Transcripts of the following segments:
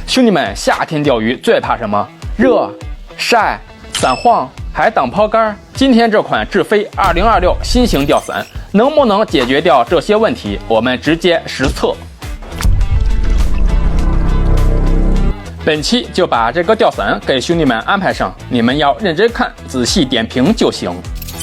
兄弟们，夏天钓鱼最怕什么？热、晒、散晃，还挡抛竿。今天这款智飞2026新型钓伞能不能解决掉这些问题？我们直接实测。本期就把这个钓伞给兄弟们安排上，你们要认真看，仔细点评就行。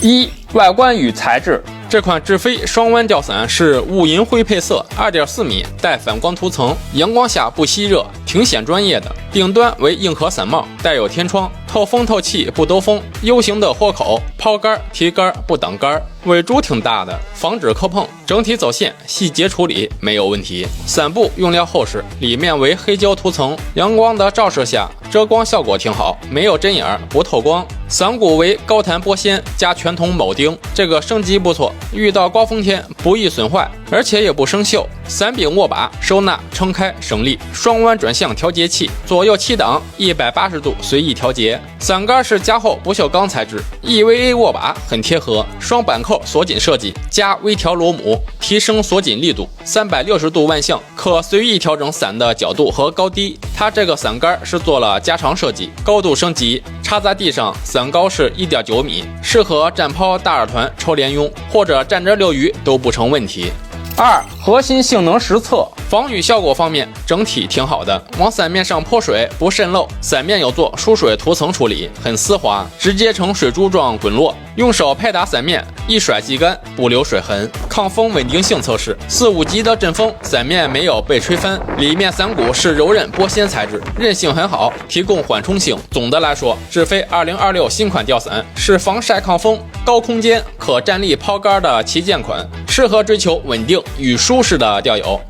1、外观与材质。这款智飞双弯钓伞是雾银灰配色，2.4米，带反光涂层，阳光下不吸热，挺显专业的。顶端为硬壳伞帽，带有天窗，透风透气不兜风。U 型的豁口，抛竿、提竿不挡竿，尾珠挺大的，防止磕碰。整体走线细节处理没有问题。伞布用料厚实，里面为黑胶涂层，阳光的照射下遮光效果挺好，没有针眼，不透光。伞骨为高弹玻纤加全铜铆钉，这个升级不错，遇到刮风天不易损坏，而且也不生锈。伞柄握把收纳撑开省力，双弯转向调节器，左右7档180度随意调节。伞杆是加厚不锈钢材质， EVA 握把很贴合，双板扣锁紧设计，加微调螺母提升锁紧力度，360度万向，可随意调整伞的角度和高低。它这个伞杆是做了加长设计，高度升级，插在地上，伞高是1.9米，适合站抛大饵团抽连用，或者站着遛鱼都不成问题。2、核心性能实测。防雨效果方面，整体挺好的，往伞面上泼水不渗漏，伞面有做疏水涂层处理，很丝滑，直接呈水珠状滚落。用手拍打伞面，一甩即干，不留水痕。抗风稳定性测试，4、5级的阵风，伞面没有被吹翻，里面伞骨是柔韧玻纤材质，韧性很好，提供缓冲性。总的来说，智飞2026新款钓伞是防晒抗风、高空间可站立抛竿的旗舰款，适合追求稳定与舒适的钓友。